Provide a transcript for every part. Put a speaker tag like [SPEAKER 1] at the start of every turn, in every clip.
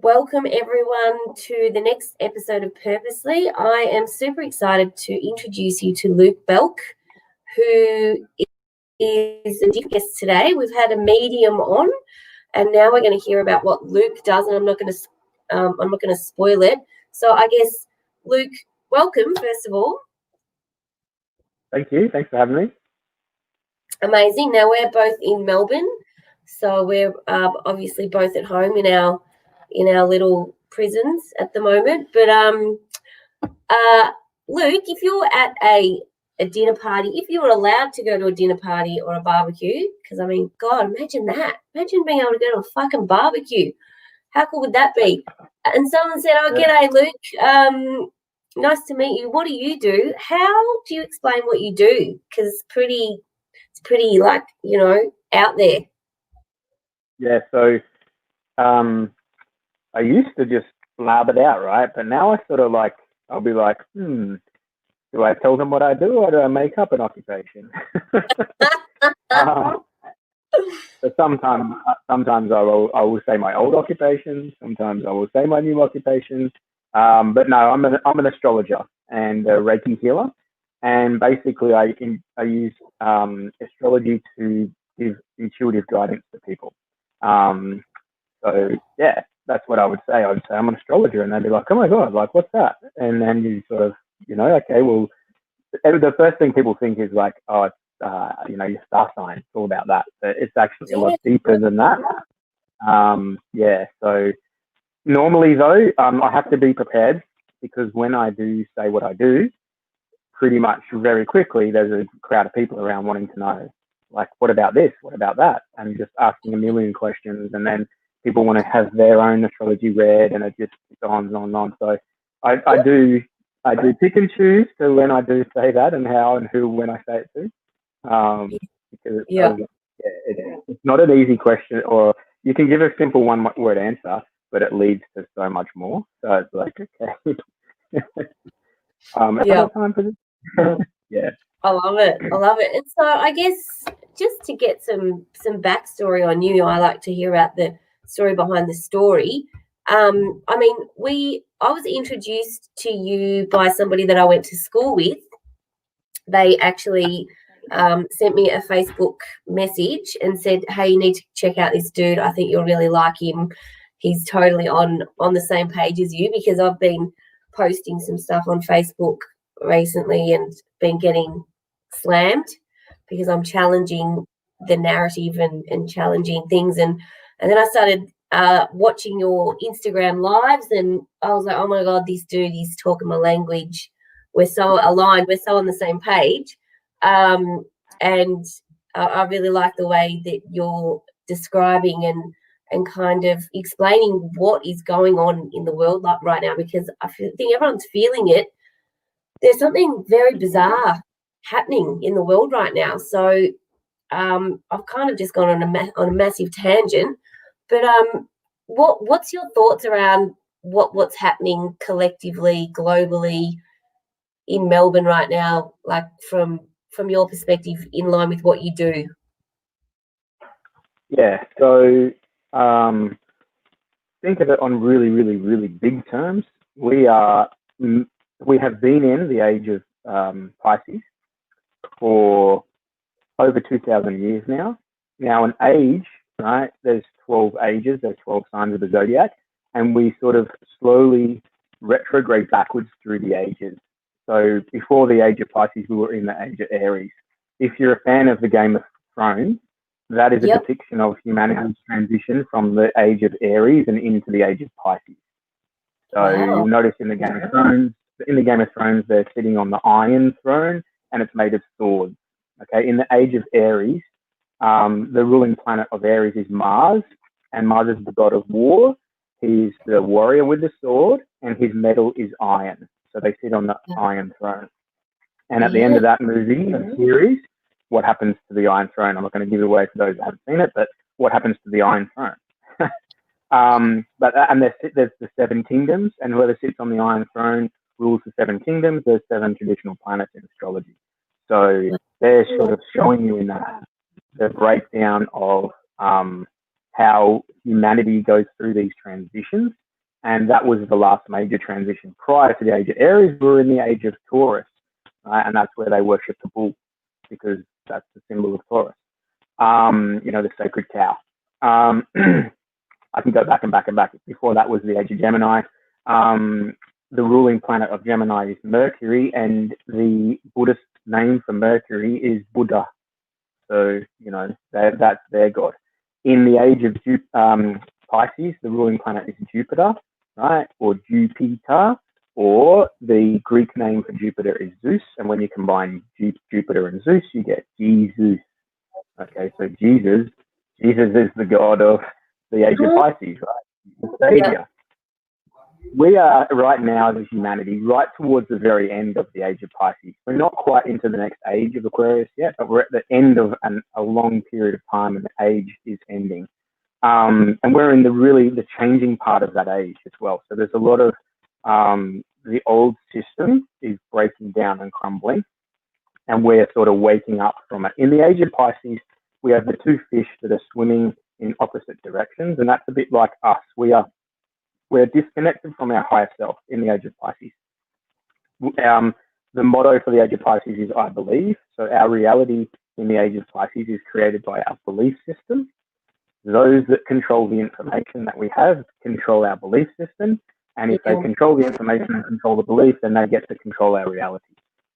[SPEAKER 1] Welcome everyone to the next episode of Purposely. I am super excited to introduce you to Luke Balcke, who is a guest today. We've had a medium on, and now we're going to hear about what Luke does, and I'm not going to spoil it. So I guess, Luke, welcome first of all.
[SPEAKER 2] Thank you. Thanks for having me.
[SPEAKER 1] Amazing. Now we're both in Melbourne, so we're obviously both at home in our little prisons at the moment. But Luke, if you're at a dinner party, if you were allowed to go to a dinner party or a barbecue, because I mean, God, imagine that. Imagine being able to go to a fucking barbecue. How cool would that be? And someone said, "Oh, g'day, Luke. Nice to meet you. What do you do?" How do you explain what you do? Because it's pretty like, out there.
[SPEAKER 2] Yeah, so I used to just blab it out, right? But now I sort of like, I'll be like, do I tell them what I do or do I make up an occupation? So sometimes I will say my old occupation. Sometimes I will say my new occupation. But no, I'm an astrologer and a Reiki healer. And basically, I use astrology to give intuitive guidance to people. So yeah, that's what I would say. I would say I'm an astrologer, and they'd be like, "Oh my God, like what's that?" And then you sort of, okay, well, the first thing people think is like, "Oh, it's your star sign." It's all about that, but it's actually a lot deeper than that. Yeah. So normally though, I have to be prepared because when I do say what I do, pretty much very quickly, there's a crowd of people around wanting to know, like, what about this? What about that? And just asking a million questions. And then people want to have their own astrology read, and it just goes on and on and on. So I do pick and choose to when I do say that and how and who when I say it to. Because it's not an easy question, or you can give a simple one-word answer, but it leads to so much more. So it's like, okay. Have I got time for this? Yeah,
[SPEAKER 1] I love it. And so I guess just to get some backstory on you, I like to hear about the story behind the story. I mean, I was introduced to you by somebody that I went to school with. They actually sent me a Facebook message and said, "Hey, you need to check out this dude. I think you'll really like him. He's totally on the same page as you," because I've been posting some stuff on Facebook recently and been getting slammed because I'm challenging the narrative and challenging things. And then I started watching your Instagram lives, and I was like, oh my God, this dude is talking my language. We're so aligned. We're so on the same page. And I really like the way that you're describing and kind of explaining what is going on in the world right now, because I think everyone's feeling it. There's something very bizarre happening in the world right now. So I've kind of just gone on a massive tangent. But what's your thoughts around what's happening collectively, globally in Melbourne right now, like from your perspective, in line with what you do?
[SPEAKER 2] Yeah. So think of it on really, really, really big terms. We have been in the age of Pisces for over 2,000 years now. Now, an age, right? There's 12 ages. There's 12 signs of the zodiac, and we sort of slowly retrograde backwards through the ages. So before the age of Pisces, we were in the age of Aries. If you're a fan of the Game of Thrones, that is a depiction of humanity's transition from the age of Aries and into the age of Pisces. So you'll notice in the Game of Thrones, they're sitting on the Iron Throne, and it's made of swords. Okay, in the age of Aries, the ruling planet of Aries is Mars, and Mars is the god of war. He's the warrior with the sword, and his metal is iron. So they sit on the Iron Throne. And at the end of that movie, series, what happens to the Iron Throne? I'm not going to give it away for those that haven't seen it, but what happens to the Iron Throne? There's the 7 kingdoms, and whoever sits on the Iron Throne rules the 7 kingdoms. There's 7 traditional planets in astrology. So they're sort of showing you in that the breakdown of how humanity goes through these transitions. And that was the last major transition. Prior to the age of Aries, we were in the age of Taurus, right? And that's where they worship the bull, because that's the symbol of Taurus, the sacred cow. I can go back and back and back. Before that was the age of Gemini. The ruling planet of Gemini is Mercury, and the Buddhist name for Mercury is Buddha. So, that's their god. In the age of Pisces, the ruling planet is Jupiter, right? Or Jupiter, or the Greek name for Jupiter is Zeus. And when you combine Jupiter and Zeus, you get Jesus. Okay, so Jesus is the god of the age of Pisces, right? The Savior. Yeah. We are right now, as humanity, right towards the very end of the age of Pisces. We're not quite into the next age of Aquarius yet, but we're at the end of a long period of time, and the age is ending. And we're in the changing part of that age as well. So there's a lot of the old system is breaking down and crumbling, and we're sort of waking up from it. In the age of Pisces, we have the two fish that are swimming in opposite directions, and that's a bit like us. We're disconnected from our higher self in the age of Pisces. The motto for the age of Pisces is I believe. So our reality in the age of Pisces is created by our belief system. Those that control the information that we have control our belief system. And if they control the information and control the belief, then they get to control our reality.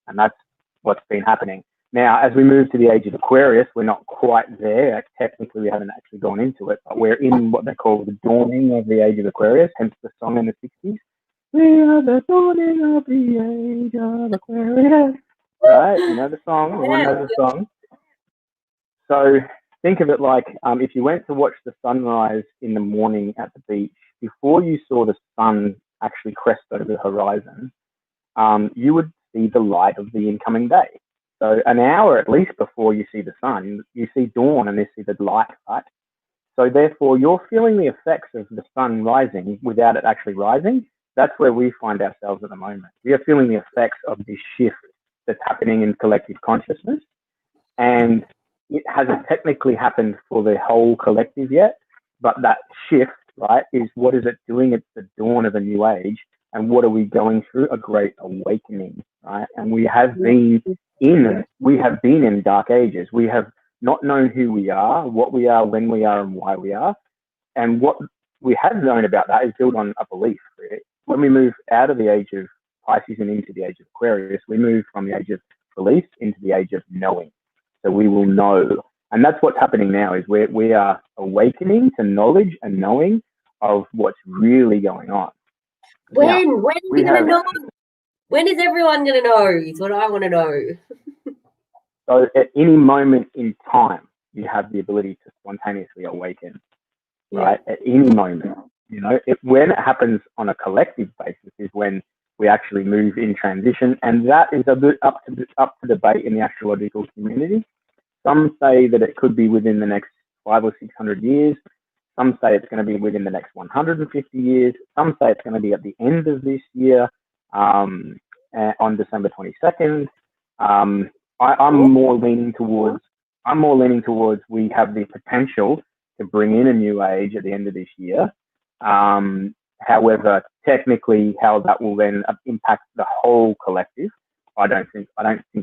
[SPEAKER 2] And that's what's been happening. Now, as we move to the age of Aquarius, we're not quite there. Technically, we haven't actually gone into it, but we're in what they call the dawning of the age of Aquarius, hence the song in the 60s. We are the dawning of the age of Aquarius. Right? You know the song. Everyone knows the song. So think of it like if you went to watch the sunrise in the morning at the beach, before you saw the sun actually crest over the horizon, you would see the light of the incoming day. So an hour at least before you see the sun, you see dawn and you see the light, right? So therefore, you're feeling the effects of the sun rising without it actually rising. That's where we find ourselves at the moment. We are feeling the effects of this shift that's happening in collective consciousness. And it hasn't technically happened for the whole collective yet, but that shift, right, is what is it doing at the dawn of a new age? And what are we going through? A great awakening, right? And we have been in dark ages. We have not known who we are, what we are, when we are, and why we are. And what we have known about that is built on a belief. Really. When we move out of the age of Pisces and into the age of Aquarius, we move from the age of belief into the age of knowing. So we will know. And that's what's happening now is we are awakening to knowledge and knowing of what's really going on.
[SPEAKER 1] When are we going to know? When is everyone going to know is what I want to know.
[SPEAKER 2] So at any moment in time, you have the ability to spontaneously awaken, right? At any moment, when it happens on a collective basis is when we actually move in transition. And that is a bit up to debate in the astrological community. Some say that it could be within the next 500 or 600 years. Some say it's going to be within the next 150 years. Some say it's going to be at the end of this year, on December 22nd. I'm more leaning towards we have the potential to bring in a new age at the end of this year. However, technically, how that will then impact the whole collective, I don't think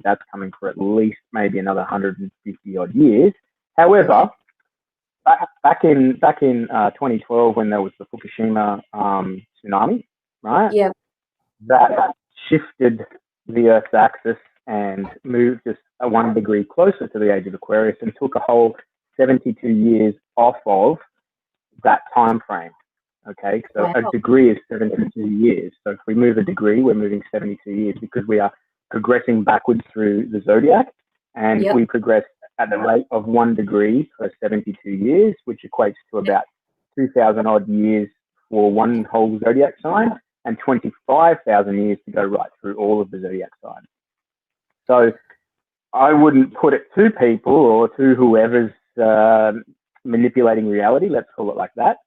[SPEAKER 2] that's coming for at least maybe another 150 odd years. However, back in 2012 when there was the Fukushima tsunami, right?
[SPEAKER 1] Yeah.
[SPEAKER 2] That shifted the Earth's axis and moved just 1 degree closer to the age of Aquarius and took a whole 72 years off of that time frame. Okay, so a degree is 72 years. So if we move a degree, we're moving 72 years because we are progressing backwards through the zodiac, and we progress at the rate of 1 degree per 72 years, which equates to about 2,000 odd years for one whole zodiac sign and 25,000 years to go right through all of the zodiac signs. So I wouldn't put it to people or to whoever's manipulating reality, let's call it like that,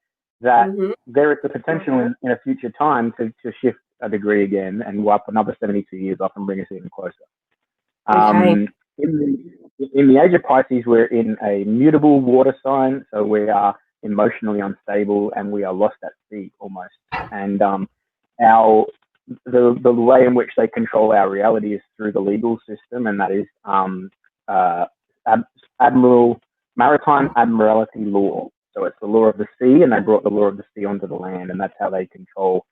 [SPEAKER 2] there is the potential in a future time to shift a degree again and wipe another 72 years off and bring us even closer. In the age of Pisces, we're in a mutable water sign, so we are emotionally unstable, and we are lost at sea almost. And our the way in which they control our reality is through the legal system, and that is maritime admiralty law. So it's the law of the sea, and they brought the law of the sea onto the land, and that's how they control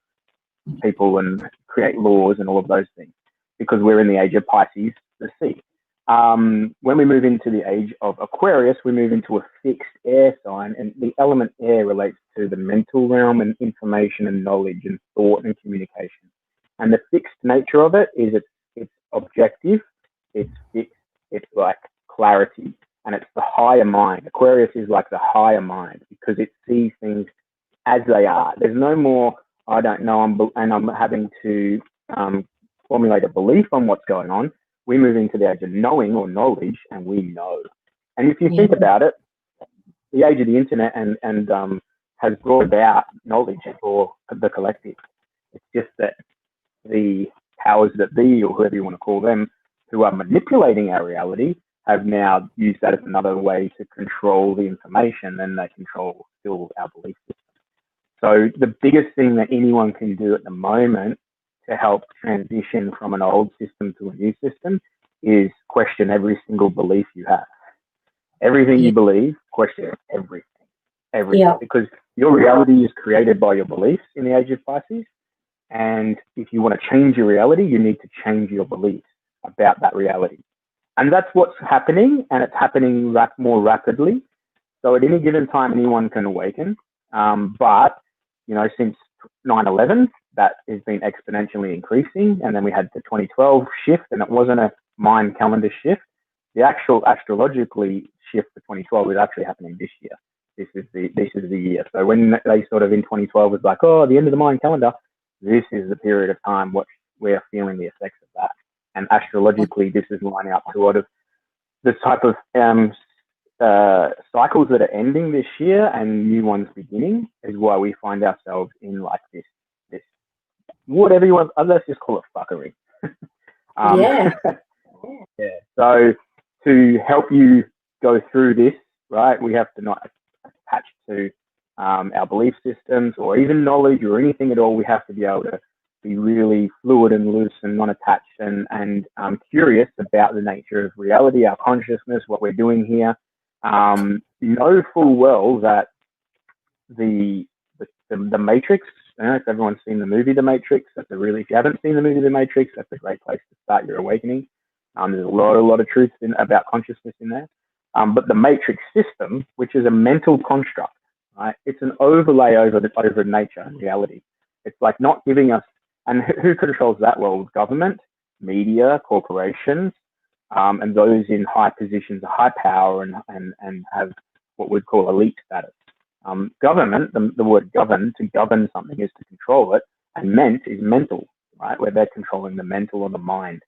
[SPEAKER 2] people and create laws and all of those things. Because we're in the age of Pisces, the sea. When we move into the age of Aquarius, we move into a fixed air sign, and the element air relates to the mental realm and information and knowledge and thought and communication. And the fixed nature of it is it's objective, it's fixed, it's like clarity, and it's the higher mind. Aquarius is like the higher mind because it sees things as they are. There's no more, I don't know, I'm having to formulate a belief on what's going on. We move into the age of knowing or knowledge, and we know. And if you think about it, the age of the internet and has brought about knowledge for the collective. It's just that the powers that be, or whoever you want to call them, who are manipulating our reality, have now used that as another way to control the information, and they control still our belief system. So the biggest thing that anyone can do at the moment to help transition from an old system to a new system is question every single belief you have. Everything you believe, question everything. Because your reality is created by your beliefs in the age of Pisces. And if you want to change your reality, you need to change your beliefs about that reality. And that's what's happening, and it's happening more rapidly. So at any given time, anyone can awaken. But, since 9/11, that has been exponentially increasing. And then we had the 2012 shift, and it wasn't a mind calendar shift. The actual astrologically shift for 2012 is actually happening this year. This is the year. So when they sort of in 2012 was like, oh, the end of the mind calendar, this is the period of time we're feeling the effects of that. And astrologically, this is lining up to a lot of the type of cycles that are ending this year and new ones beginning, is why we find ourselves in like this whatever you want, let's just call it fuckery. Yeah. So to help you go through this, right, we have to not attach to our belief systems or even knowledge or anything at all. We have to be able to be really fluid and loose and non-attached and curious about the nature of reality, our consciousness, what we're doing here. Know full well that the Matrix. If everyone's seen the movie The Matrix, if you haven't seen the movie The Matrix, that's a great place to start your awakening. There's a lot of truth about consciousness in there. But the Matrix system, which is a mental construct, right? It's an overlay over nature and reality. It's like not giving us, and who controls that world? Government, media, corporations, and those in high positions of high power and have what we'd call elite status. Government, the word govern, to govern something is to control it, and ment is mental, right? Where they're controlling the mental or the mind.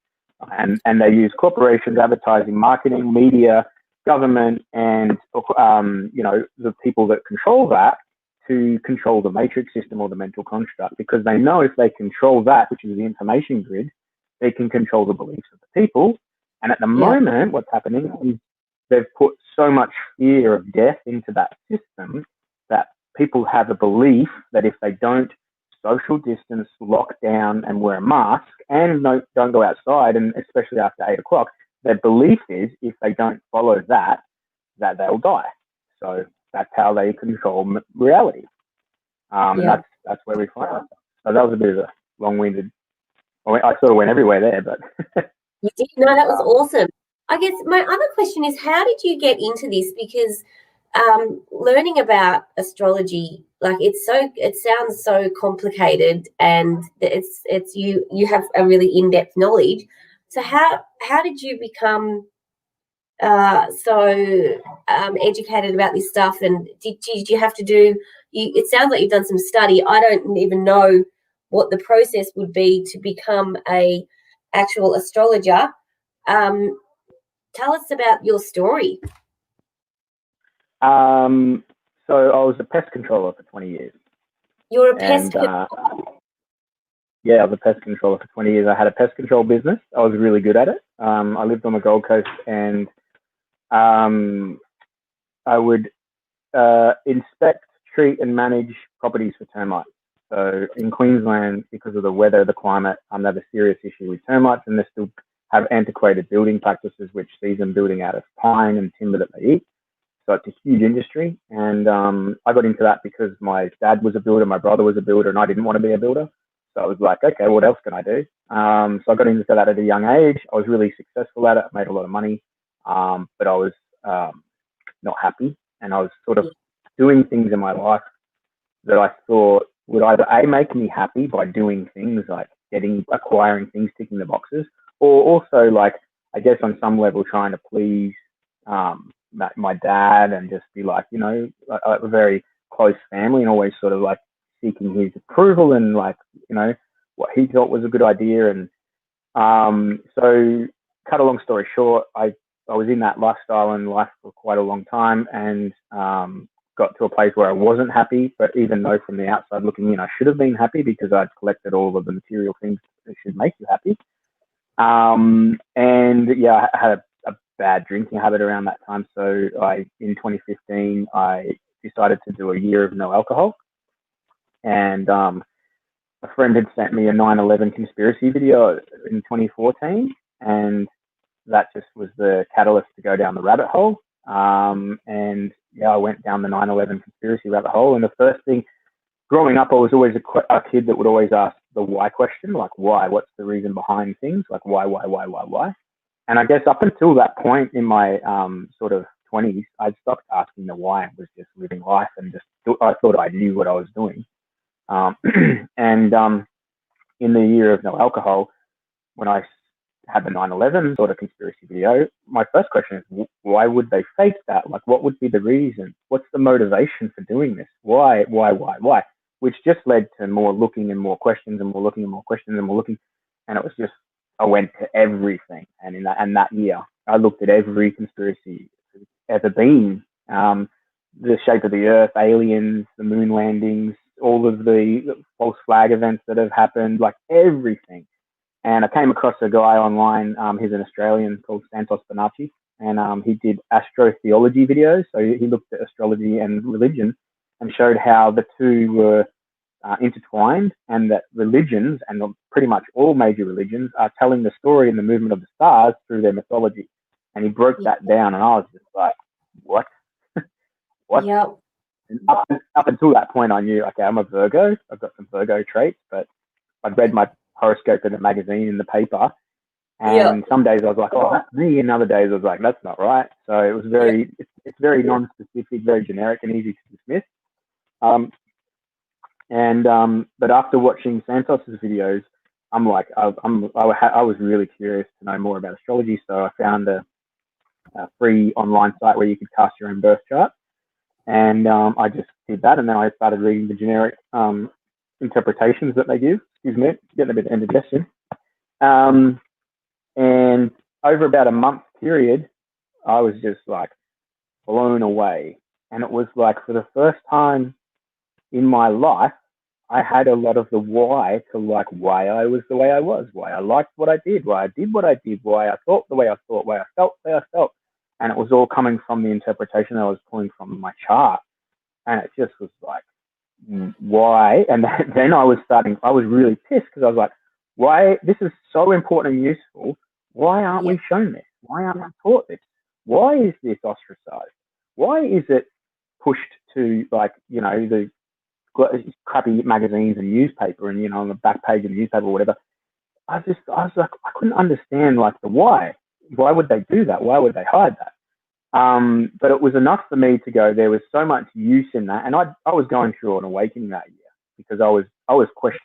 [SPEAKER 2] And they use corporations, advertising, marketing, media, government, and the people that control that to control the matrix system or the mental construct, because they know if they control that, which is the information grid, they can control the beliefs of the people. And at the moment, what's happening is they've put so much fear of death into that system that people have a belief that if they don't social distance, lock down, and wear a mask, and don't go outside, and especially after 8 o'clock, their belief is if they don't follow that they'll die. So that's how they control reality. And that's where we find ourselves. So that was a bit of a long-winded. I sort of went everywhere there, but
[SPEAKER 1] you did. No, that was awesome. I guess my other question is, how did you get into this? Because learning about astrology, like it sounds so complicated, and it's you have a really in-depth knowledge. So how did you become so educated about this stuff? And did you have to do? It sounds like you've done some study. I don't even know what the process would be to become a actual astrologer. Tell us about your story.
[SPEAKER 2] So I was a pest controller for 20 years.
[SPEAKER 1] You're a pest controller?
[SPEAKER 2] Yeah, I was a pest controller for 20 years. I had a pest control business. I was really good at it. I lived on the Gold Coast, and I would inspect, treat, and manage properties for termites. So in Queensland, because of the weather, the climate, they have a serious issue with termites, and they still have antiquated building practices, which sees them building out of pine and timber that they eat. So it's a huge industry. And I got into that because my dad was a builder, my brother was a builder, and I didn't want to be a builder. So I was like, okay, what else can I do? So I got into that at a young age. I was really successful at it, made a lot of money, but I was not happy. And I was sort of doing things in my life that I thought would either A, make me happy by doing things like acquiring things, ticking the boxes, or also like, I guess on some level trying to please my dad and just be like, you know, a very close family, and always sort of like seeking his approval and like, you know, what he thought was a good idea. And so cut a long story short, I was in that lifestyle and life for quite a long time, and got to a place where I wasn't happy, but even though from the outside looking in, I should have been happy because I'd collected all of the material things that should make you happy. And yeah, I had a bad drinking habit around that time. So in 2015, I decided to do a year of no alcohol. And a friend had sent me a 9/11 conspiracy video in 2014, and that just was the catalyst to go down the rabbit hole. And yeah, I went down the 9/11 conspiracy rabbit hole. And the first thing, growing up, I was always a kid that would always ask the why question, like why? What's the reason behind things? Like why? And I guess up until that point in my sort of 20s, I'd stopped asking the why and was just living life, and I thought I knew what I was doing. And in the year of no alcohol, when I had the 9/11 sort of conspiracy video, my first question is, why would they fake that? Like, what would be the reason? What's the motivation for doing this? Why? Which just led to more looking and more questions and more looking and more questions and more looking. And it was just, I went to everything. And in that year, I looked at every conspiracy ever been. The shape of the earth, aliens, the moon landings, all of the false flag events that have happened, like everything. And I came across a guy online, he's an Australian called Santos Bonacci, and he did astrotheology videos. So he looked at astrology and religion and showed how the two were intertwined, and that religions, and pretty much all major religions, are telling the story and the movement of the stars through their mythology. And he broke that down, and I was just like, what? What?
[SPEAKER 1] Yep.
[SPEAKER 2] And up until that point, I knew, okay, I'm a Virgo. I've got some Virgo traits, but I'd read my horoscope in a magazine, in the paper, and some days I was like, oh, that's me, and other days I was like, that's not right. So it was it's very non-specific, very generic, and easy to dismiss. But after watching Santos's videos, I'm like, I was really curious to know more about astrology, so I found a free online site where you could cast your own birth chart, and I just did that, and then I started reading the generic interpretations that they give. Excuse me, getting a bit of indigestion. And over about a month period, I was just like blown away, and it was like for the first time in my life, I had a lot of the why to like why I was the way I was, why I liked what I did, why I did what I did, why I thought the way I thought, why I felt the way I felt. And it was all coming from the interpretation I was pulling from my chart. And it just was like, why? And then I was really pissed, because I was like, why? This is so important and useful. Why aren't we shown this? Why aren't we taught this? Why is this ostracized? Why is it pushed to, like, you know, the crappy magazines and newspaper, and, you know, on the back page of the newspaper or whatever? I was like, I couldn't understand, like, the why. Why would they do that? Why would they hide that? But it was enough for me to go, there was so much use in that. And I was going through an awakening that year, because I was questioning.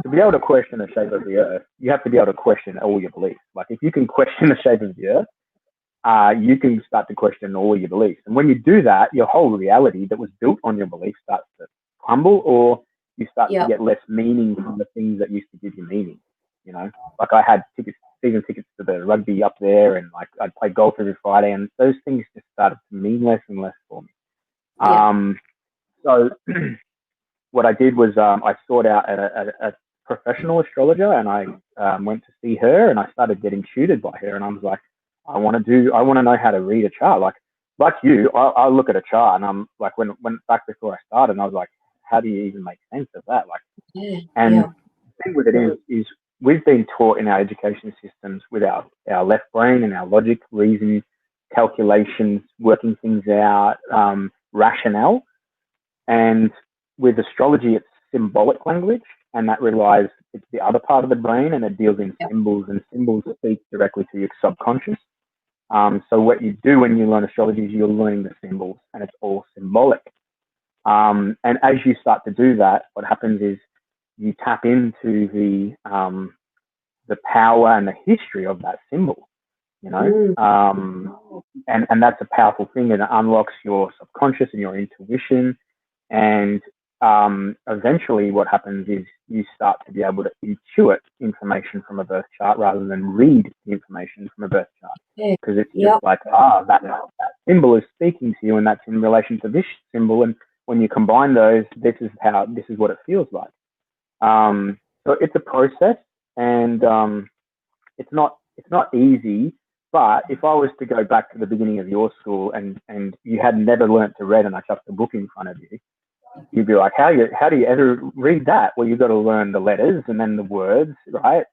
[SPEAKER 2] To be able to question the shape of the earth, you have to be able to question all your beliefs. Like, if you can question the shape of the earth, you can start to question all your beliefs. And when you do that, your whole reality that was built on your beliefs starts to crumble, or you start to get less meaning from the things that used to give you meaning. You know, like I had season tickets to the rugby up there, and like I'd play golf every Friday, and those things just started to mean less and less for me. So what I did was I sought out a professional astrologer, and I went to see her, and I started getting tutored by her, and I was like, I want to know how to read a chart. Like, like you, I look at a chart and I'm like, when back before I started, and I was like, how do you even make sense of that? Like, and the thing with it is we've been taught in our education systems with our left brain and our logic, reason, calculations, working things out, rationale. And with astrology, it's symbolic language, and that relies, it's the other part of the brain, and it deals in symbols, and symbols speak directly to your subconscious. So what you do when you learn astrology is you're learning the symbols, and it's all symbolic. And as you start to do that, what happens is you tap into the power and the history of that symbol, you know, and that's a powerful thing, and it unlocks your subconscious and your intuition. And eventually what happens is you start to be able to intuit information from a birth chart rather than read the information from a birth chart, because it's just like, that symbol is speaking to you, and that's in relation to this symbol, and when you combine those, this is what it feels like. So it's a process, and it's not easy. But if I was to go back to the beginning of your school, and you had never learnt to read, and I chucked a book in front of you, you'd be like, how do you ever read that? Well, you've got to learn the letters and then the words, right?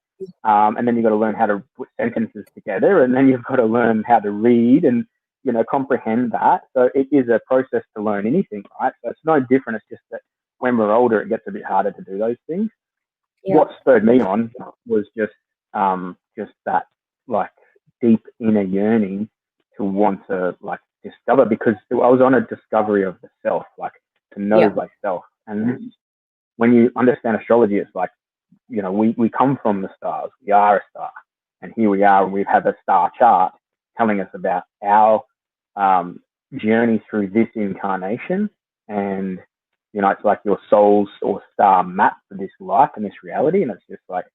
[SPEAKER 2] And then you've got to learn how to put sentences together, and then you've got to learn how to read and, you know, comprehend that. So it is a process to learn anything, right? So it's no different. It's just that when we're older, it gets a bit harder to do those things. What spurred me on was just that, like, deep inner yearning to want to, like, discover, because I was on a discovery of the self, like, to know thyself. And when you understand astrology, it's like, you know, we come from the stars. We are a star, and here we are. We have a star chart telling us about our journey through this incarnation. And, you know, it's like your soul's or star map for this life and this reality. And it's just like,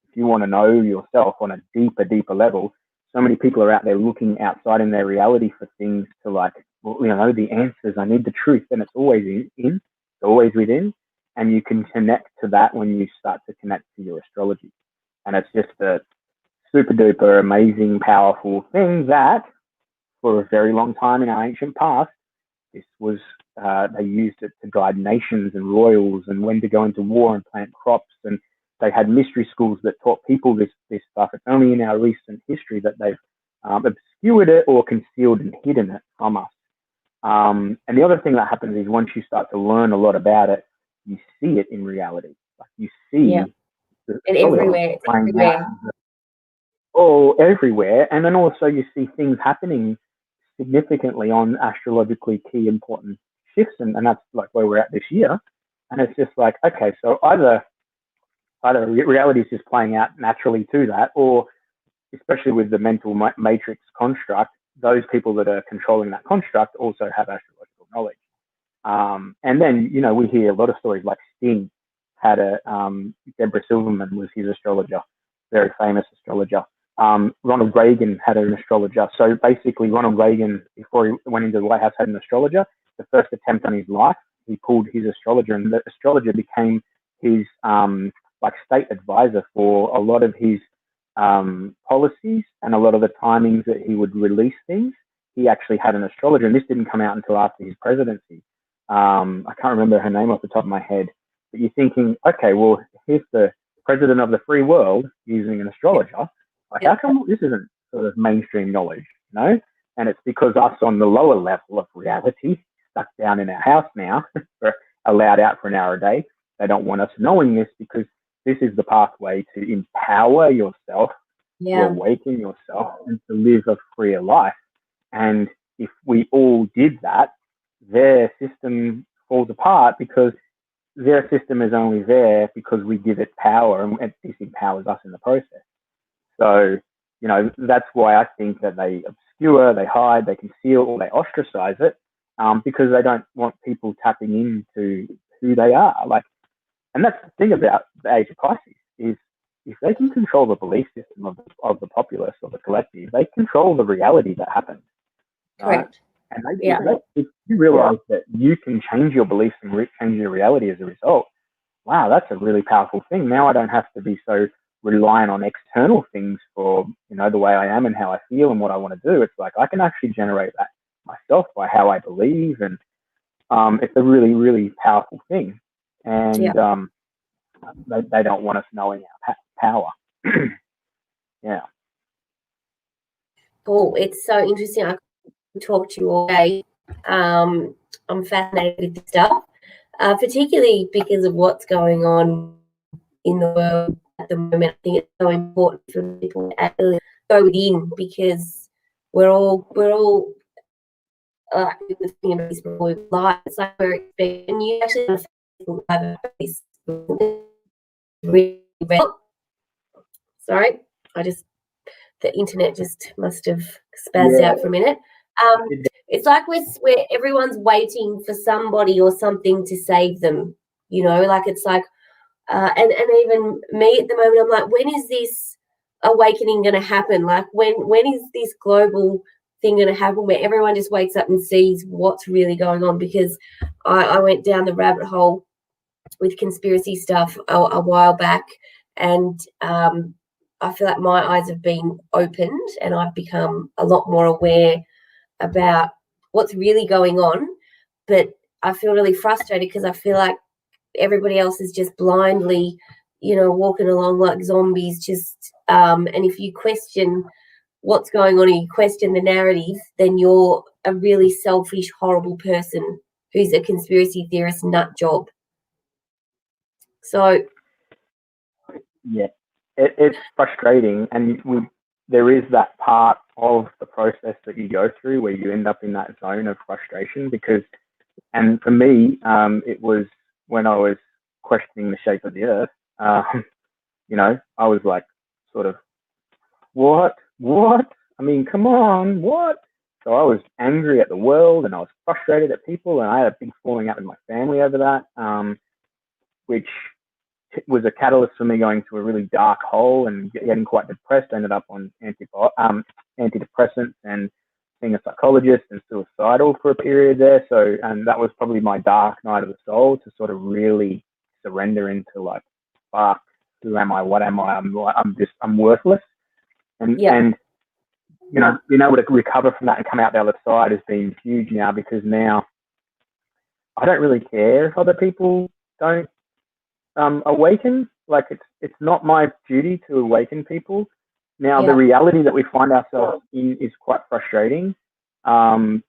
[SPEAKER 2] if you want to know yourself on a deeper level, so many people are out there looking outside in their reality for things to, like, well, you know, the answers. I need the truth, and it's always it's always within. And you can connect to that when you start to connect to your astrology. And it's just a super duper amazing, powerful thing that for a very long time in our ancient past, this was, they used it to guide nations and royals, and when to go into war and plant crops. And they had mystery schools that taught people this stuff. It's only in our recent history that they've obscured it or concealed and hidden it from us. And the other thing that happens is once you start to learn a lot about it, you see it in reality. Like, you see
[SPEAKER 1] and everywhere.
[SPEAKER 2] Everywhere. And then also you see things happening significantly on astrologically key important shifts, and that's like where we're at this year. And it's just like, okay, so either reality is just playing out naturally to that, or especially with the mental matrix construct, those people that are controlling that construct also have astrological knowledge. And then, you know, we hear a lot of stories, like Sting had Deborah Silverman was his astrologer, very famous astrologer. Ronald Reagan had an astrologer. So basically, Ronald Reagan, before he went into the White House, had an astrologer. The first attempt on his life, he pulled his astrologer, and the astrologer became his like state advisor for a lot of his policies and a lot of the timings that he would release things. He actually had an astrologer, and this didn't come out until after his presidency. I can't remember her name off the top of my head, but you're thinking, okay, well, here's the president of the free world using an astrologer. Like, how come this isn't sort of mainstream knowledge, you know? And it's because us on the lower level of reality, stuck down in our house now, we're allowed out for an hour a day. They don't want us knowing this, because this is the pathway to empower yourself, to awaken yourself, and to live a freer life. And if we all did that, their system falls apart, because their system is only there because we give it power, and it disempowers us in the process. So, you know, that's why I think that they obscure, they hide, they conceal, or they ostracize it, because they don't want people tapping into who they are. Like, and that's the thing about the Age of Pisces, is if they can control the belief system of the populace or the collective, they control the reality that happens.
[SPEAKER 1] Correct.
[SPEAKER 2] And if you realize that you can change your beliefs and change your reality as a result, wow, that's a really powerful thing. Now I don't have to be so reliant on external things for, you know, the way I am and how I feel and what I want to do. It's like I can actually generate that myself, by how I believe, and it's a really, really powerful thing. And they don't want us knowing our power. Yeah.
[SPEAKER 1] Oh, it's so interesting. I could talk to you all day. I'm fascinated with this stuff, particularly because of what's going on in the world at the moment. I think it's so important for people to actually go within, because we're all these lives. It's like we're expecting you actually have this really sorry, the internet just must have spazzed out for a minute. It's like we're everyone's waiting for somebody or something to save them. Like it's like, and even me at the moment, I'm like, when is this awakening going to happen? Like when is this global thing going to happen where everyone just wakes up and sees what's really going on? Because I went down the rabbit hole with conspiracy stuff a while back, and I feel like my eyes have been opened and I've become a lot more aware about what's really going on. But I feel really frustrated because I feel like everybody else is just blindly, walking along like zombies. And if you question what's going on and you question the narrative, then you're a really selfish, horrible person who's a conspiracy theorist nut job. So
[SPEAKER 2] yeah, it's frustrating, and there is that part of the process that you go through where you end up in that zone of frustration, and for me, it was when I was questioning the shape of the earth. I was like, sort of, what? I mean, come on, what? So I was angry at the world, and I was frustrated at people, and I had a big falling out with my family over that, which was a catalyst for me going to a really dark hole and getting quite depressed. I ended up on antidepressants and seeing a psychologist, and suicidal for a period there. So, and that was probably my dark night of the soul, to sort of really surrender into like, fuck, who am I? What am I? I'm worthless. And being able to recover from that and come out the other side has been huge now, because now I don't really care if other people don't awaken. Like, it's not my duty to awaken people. Now, the reality that we find ourselves in is quite frustrating, and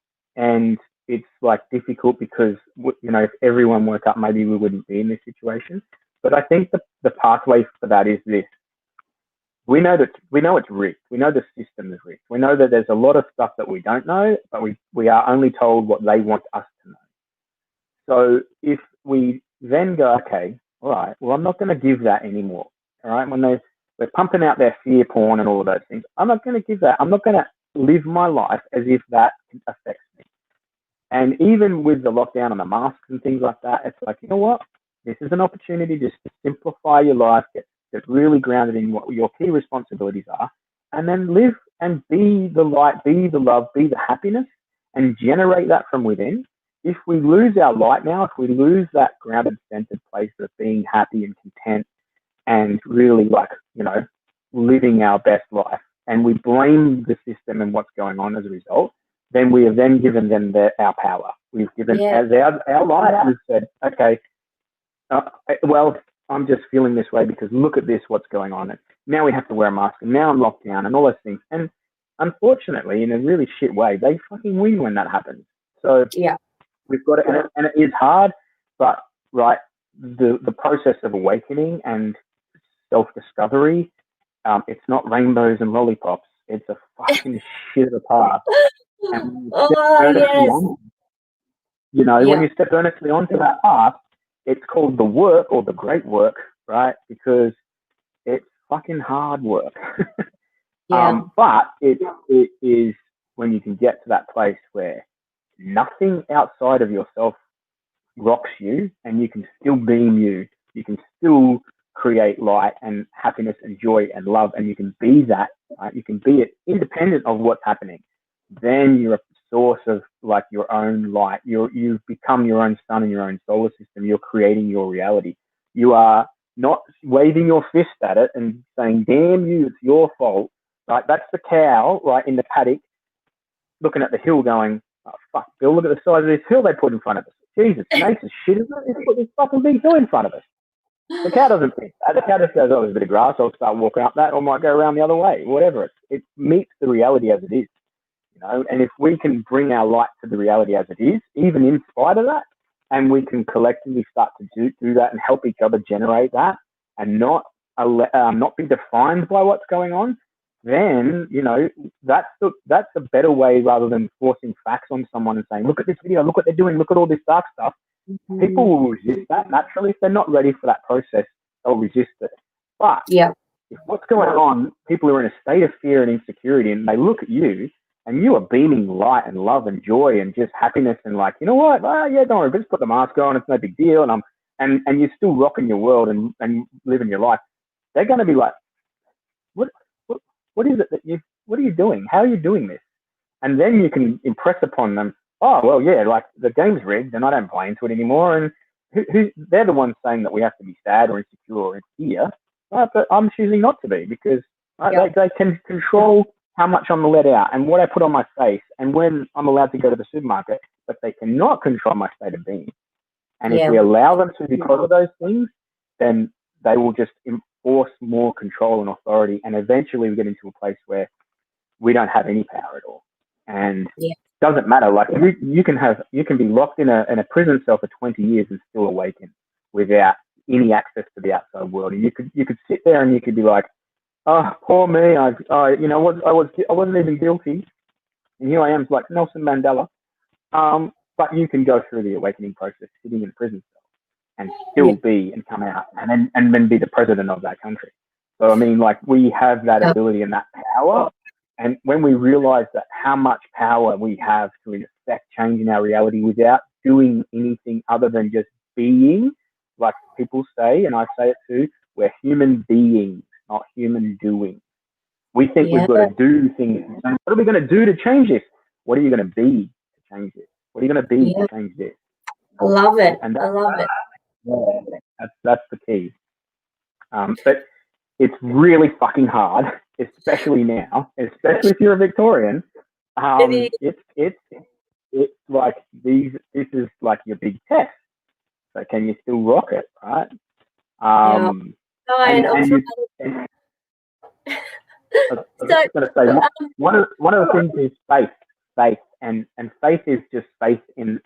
[SPEAKER 2] it's like difficult because if everyone woke up, maybe we wouldn't be in this situation. But I think the pathway for that is this: we know it's rigged. We know the system is rigged. We know that there's a lot of stuff that we don't know, but we are only told what they want us to know. So if we then go, okay, all right, well, I'm not going to give that anymore. All right, when we're pumping out their fear porn and all of those things, I'm not going to give that. I'm not going to live my life as if that affects me. And even with the lockdown and the masks and things like that, it's like, you know what? This is an opportunity just to simplify your life, get really grounded in what your key responsibilities are, and then live and be the light, be the love, be the happiness, and generate that from within. If we lose our light now, if we lose that grounded, centered place of being happy and content and really living our best life, and we blame the system and what's going on as a result, then we have then given them our power. We've given as our light has said, okay, well, I'm just feeling this way because look at this, what's going on. And now we have to wear a mask, and now I'm locked down, and all those things. And unfortunately, in a really shit way, they fucking win when that happens. So we've got it, and it is hard, but the process of awakening and self-discovery, it's not rainbows and lollipops. It's a fucking shit of a path. And when you step earnestly onto that path, it's called the work or the great work, right? Because it's fucking hard work. But it is when you can get to that place where nothing outside of yourself rocks you, and you can still beam you. You can still create light and happiness and joy and love, and you can be that. Right? You can be it independent of what's happening. Then you're a source of like your own light. You've become your own sun in your own solar system. You're creating your reality. You are not waving your fist at it and saying, damn you, it's your fault. Right? That's the cow, right, in the paddock, looking at the hill going, Oh, fuck, Bill, look at the size of this hill they put in front of us. Jesus, nature's shit, isn't it? They put this fucking big hill in front of us. The cow doesn't think that. The cow just goes, oh, there's a bit of grass, I'll start walking up that, or might go around the other way, whatever. It meets the reality as it is, you know. And if we can bring our light to the reality as it is, even in spite of that, and we can collectively start to do that and help each other generate that, and not be defined by what's going on, then, you know, that's a better way, rather than forcing facts on someone and saying, look at this video, look what they're doing, look at all this dark stuff. Mm-hmm. People will resist that naturally. If they're not ready for that process, they'll resist it. But if what's going on, people are in a state of fear and insecurity, and they look at you and you are beaming light and love and joy and just happiness, and like, you know what, yeah, don't worry, just put the mask on, it's no big deal, and you're still rocking your world and living your life, they're going to be like, what is it that what are you doing? How are you doing this? And then you can impress upon them, oh, well, yeah, like the game's rigged and I don't play into it anymore. And they're the ones saying that we have to be sad or insecure or in fear. But I'm choosing not to be, because they can control how much I'm let out and what I put on my face and when I'm allowed to go to the supermarket, but they cannot control my state of being. And if we allow them to because of those things, then they will just enforce more control and authority. And eventually we get into a place where we don't have any power at all. And it doesn't matter. Like you can be locked in a prison cell for 20 years and still awaken without any access to the outside world. And you could sit there and you could be like, oh, poor me. I wasn't even guilty. And here I am, like Nelson Mandela. But you can go through the awakening process sitting in a prison cell and still be and come out and then be the president of that country. So, I mean, like, we have that ability and that power. And when we realize that how much power we have to, in effect, changing our reality without doing anything other than just being, like people say, and I say it too, we're human beings, not human doing. We think we've got to do things. What are we going to do to change this? What are you going to be to change this? What are you going to be to change this?
[SPEAKER 1] I love it. I love it.
[SPEAKER 2] Yeah, that's the key. But it's really fucking hard, especially now, especially if you're a Victorian. It's like this is like your big test. So can you still rock it, right? One of the things is faith, and faith is just faith in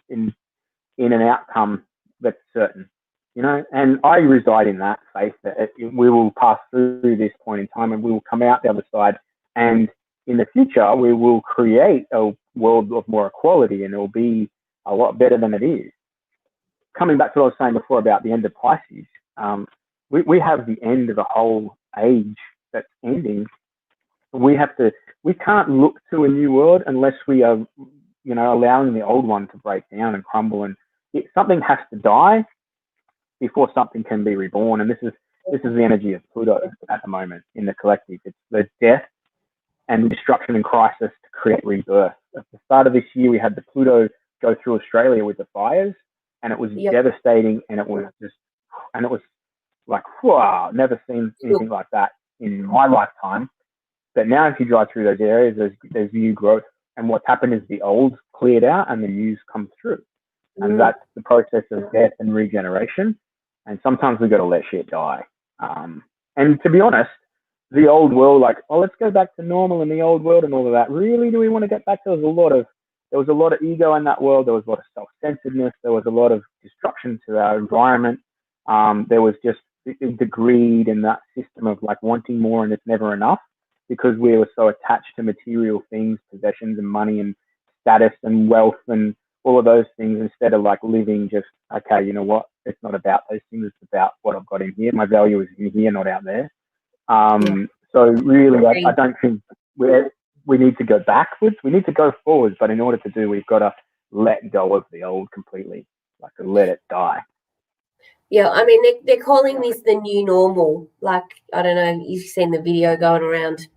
[SPEAKER 2] an outcome that's certain, you know. And I reside in that faith that we will pass through this point in time, and we will come out the other side, and in the future we will create a world of more equality, and it will be a lot better than it is. Coming back to what I was saying before about the end of Pisces, we have the end of a whole age that's ending. We can't look to a new world unless we are, you know, allowing the old one to break down and crumble, and something has to die before something can be reborn. And this is the energy of Pluto at the moment in the collective. It's the death and destruction and crisis to create rebirth. At the start of this year, we had the Pluto go through Australia with the fires, and it was devastating, and it was like, wow, never seen anything like that in my lifetime. But now if you drive through those areas, there's new growth. And what's happened is the old cleared out and the news comes through. And that's the process of death and regeneration. And sometimes we've got to let shit die. And to be honest, the old world, like, oh, let's go back to normal in the old world and all of that. Really, do we want to get back? There was a lot of ego in that world. There was a lot of self-centeredness. There was a lot of destruction to our environment. There was just the greed and that system of like wanting more and it's never enough, because we were so attached to material things, possessions and money and status and wealth and all of those things, instead of like living just, okay, you know what, it's not about those things, it's about what I've got in here. My value is in here, not out there. So really, I don't think we need to go backwards. We need to go forwards, but in order to do, we've got to let go of the old completely, like to let it die.
[SPEAKER 1] Yeah, I mean, they're calling this the new normal. Like, I don't know, you've seen the video going around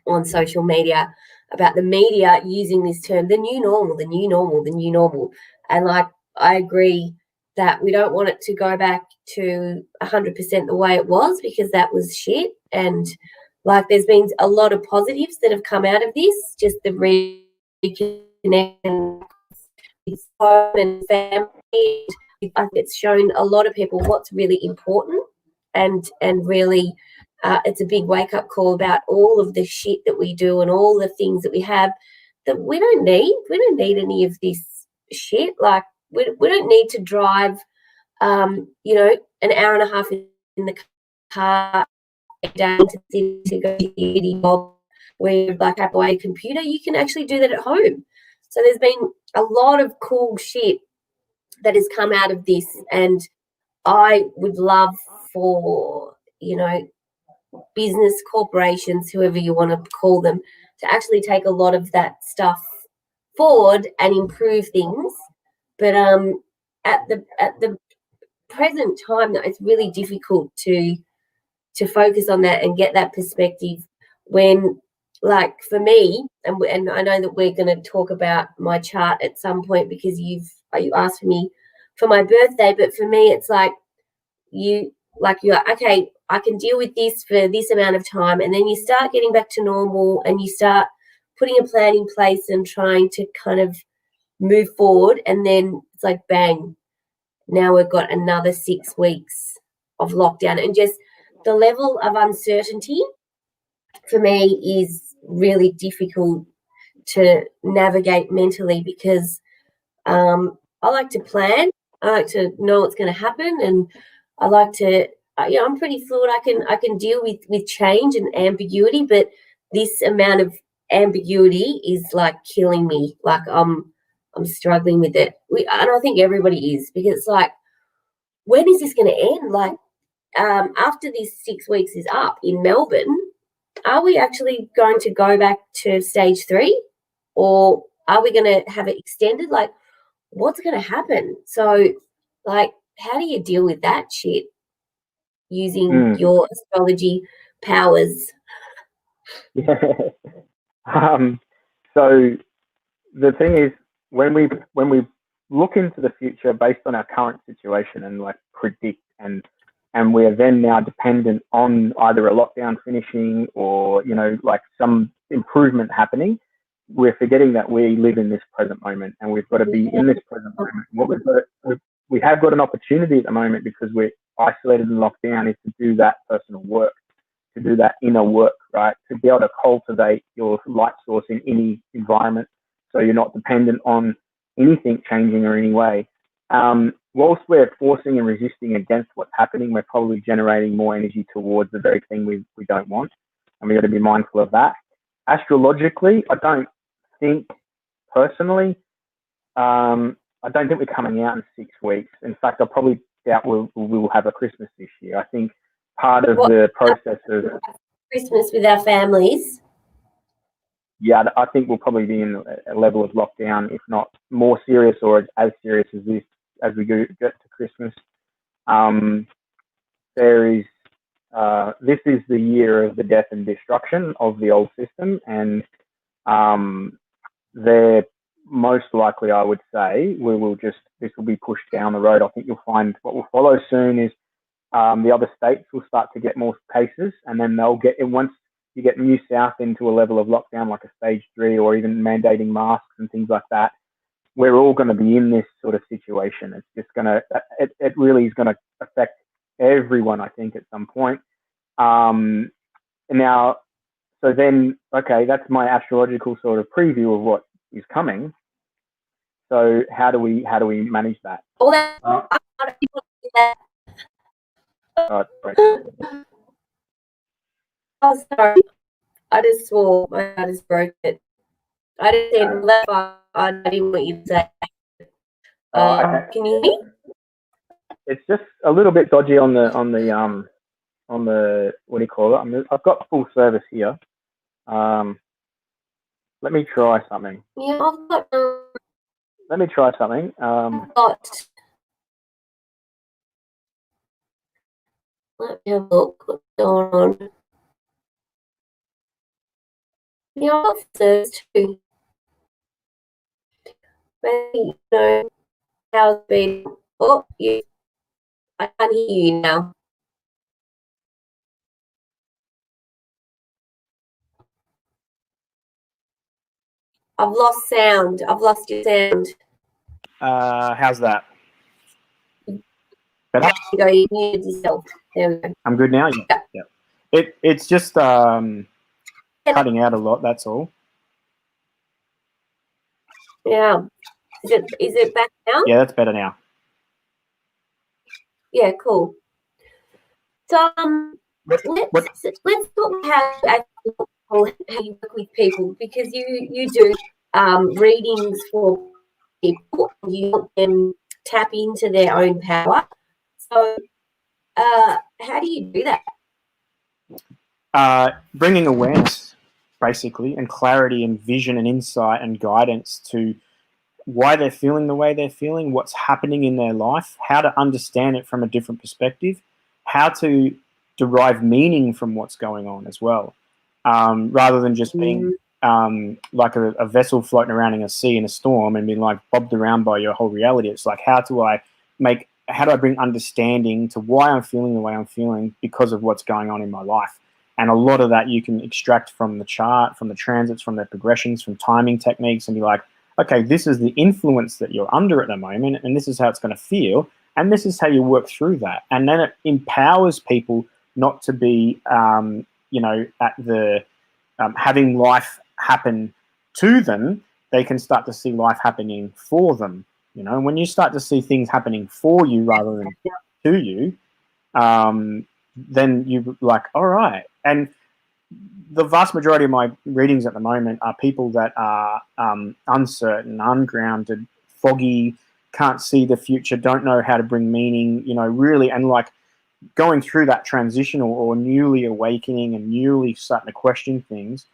[SPEAKER 1] on social media about the media using this term, the new normal, the new normal, the new normal. And, like, I agree that we don't want it to go back to 100% the way it was, because that was shit. And, like, there's been a lot of positives that have come out of this, just the connection with home and family. I think it's shown a lot of people what's really important, and really it's a big wake-up call about all of the shit that we do and all the things that we have that we don't need. We don't need any of this shit. Like, we don't need to drive, you know, an hour and a half in the car down to the city to go to your job where you like have away a computer. You can actually do that at home. So there's been a lot of cool shit that has come out of this, and I would love for, you know, business corporations, whoever you want to call them, to actually take a lot of that stuff forward and improve things. But at the present time, that it's really difficult to focus on that and get that perspective when, like, for me, and I know that we're going to talk about my chart at some point because you asked me for my birthday, but for me it's like you're okay, I can deal with this for this amount of time, and then you start getting back to normal and you start putting a plan in place and trying to kind of move forward, and then it's like bang, now we've got another 6 weeks of lockdown, and just the level of uncertainty for me is really difficult to navigate mentally because I like to plan. I like to know what's going to happen, and I like to, you know, I'm pretty fluid. I can deal with change and ambiguity, but this amount of ambiguity is like killing me. Like I'm struggling with it, and I think everybody is, because it's like, when is this going to end? Like, after these 6 weeks is up in Melbourne, are we actually going to go back to stage 3, or are we going to have it extended? Like, what's going to happen? So, like, how do you deal with that shit using your astrology powers?
[SPEAKER 2] Yeah. So the thing is, when we look into the future based on our current situation and like predict, and we are then now dependent on either a lockdown finishing or, you know, like some improvement happening, we're forgetting that we live in this present moment, and we've got to be in this present moment. What we have got an opportunity at the moment, because we're isolated and locked down, is to do that personal work, to do that inner work, right? To be able to cultivate your light source in any environment, so you're not dependent on anything changing or any way. Whilst we're forcing and resisting against what's happening, we're probably generating more energy towards the very thing we don't want, and we've got to be mindful of that. Astrologically, I don't think, personally, I don't think we're coming out in 6 weeks. In fact, I probably doubt we'll have a Christmas this year. I think part of the process of
[SPEAKER 1] Christmas with our families.
[SPEAKER 2] Yeah, I think we'll probably be in a level of lockdown, if not more serious or as serious as this, as we get to Christmas. This is the year of the death and destruction of the old system, and they're most likely, I would say, this will be pushed down the road. I think you'll find what will follow soon is the other states will start to get more cases, and then they'll get in once you get New South into a level of lockdown, like a stage 3, or even mandating masks and things like that. We're all going to be in this sort of situation. It's just it really is going to affect everyone, I think, at some point. Now, so then, okay, that's my astrological sort of preview of what is coming. So how do we manage that?
[SPEAKER 1] All that. Oh, sorry. I just swore. I just broke it. I just said I didn't want you to say.
[SPEAKER 2] Okay.
[SPEAKER 1] Can you hear me?
[SPEAKER 2] It's just a little bit dodgy on the what do you call it? I've got full service here. Let me try something.
[SPEAKER 1] Yeah, I've got.
[SPEAKER 2] Let me try something.
[SPEAKER 1] Let me have a look. What's going on? Yeah, I've got service too. Maybe, you know, how's it been? Oh, I can't hear you now. I've lost sound. I've lost your sound.
[SPEAKER 2] How's that? Better?
[SPEAKER 1] You go, you muted yourself. There we go.
[SPEAKER 2] I'm good now? Yeah. It's just cutting out a lot, that's all.
[SPEAKER 1] Yeah. Is it back now?
[SPEAKER 2] Yeah, that's better now.
[SPEAKER 1] Yeah, cool. So let's talk about how you work with people, because you do readings for people. You help them tap into their own power. So how do you do that?
[SPEAKER 2] Bringing awareness, basically, and clarity and vision and insight and guidance to why they're feeling the way they're feeling, what's happening in their life, how to understand it from a different perspective, how to derive meaning from what's going on as well, rather than just being like a vessel floating around in a sea in a storm and being like bobbed around by your whole reality. It's like, how do I bring understanding to why I'm feeling the way I'm feeling because of what's going on in my life? And a lot of that you can extract from the chart, from the transits, from their progressions, from timing techniques, and be like, okay, this is the influence that you're under at the moment, and this is how it's going to feel, and this is how you work through that. And then it empowers people not to be, at the having life happen to them. They can start to see life happening for them. When you start to see things happening for you rather than to you, then you're like, all right. And the vast majority of my readings at the moment are people that are uncertain, ungrounded, foggy, can't see the future, don't know how to bring meaning, really, and like going through that transition or newly awakening and newly starting to question things,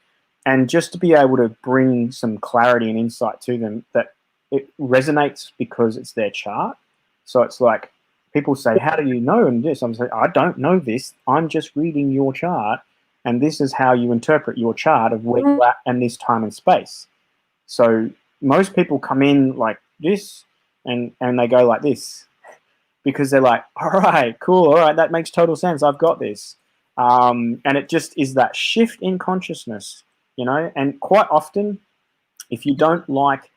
[SPEAKER 2] and just to be able to bring some clarity and insight to them that it resonates because it's their chart. So it's like people say, how do you know? And this, I'm saying, I don't know this. I'm just reading your chart. And this is how you interpret your chart of where you're at and this time and space. So most people come in like this and they go like this because they're like, all right, cool. All right, that makes total sense. I've got this. And it just is that shift in consciousness, and quite often, if you don't like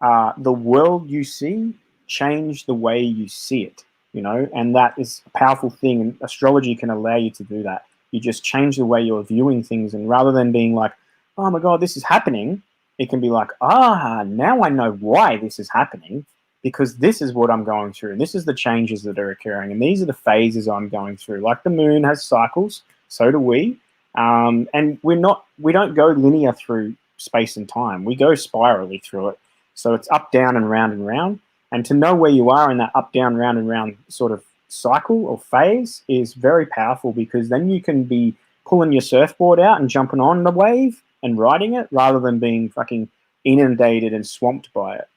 [SPEAKER 2] the world you see, change the way you see it, and that is a powerful thing. And astrology can allow you to do that. You just change the way you're viewing things, and rather than being like, oh my God, this is happening, it can be like, now I know why this is happening, because this is what I'm going through, and this is the changes that are occurring, and these are the phases I'm going through. Like the moon has cycles, so do we. And we don't go linear through space and time. We go spirally through it. So it's up, down, and round and round. And to know where you are in that up, down, round and round sort of cycle or phase is very powerful, because then you can be pulling your surfboard out and jumping on the wave and riding it rather than being fucking inundated and swamped by it.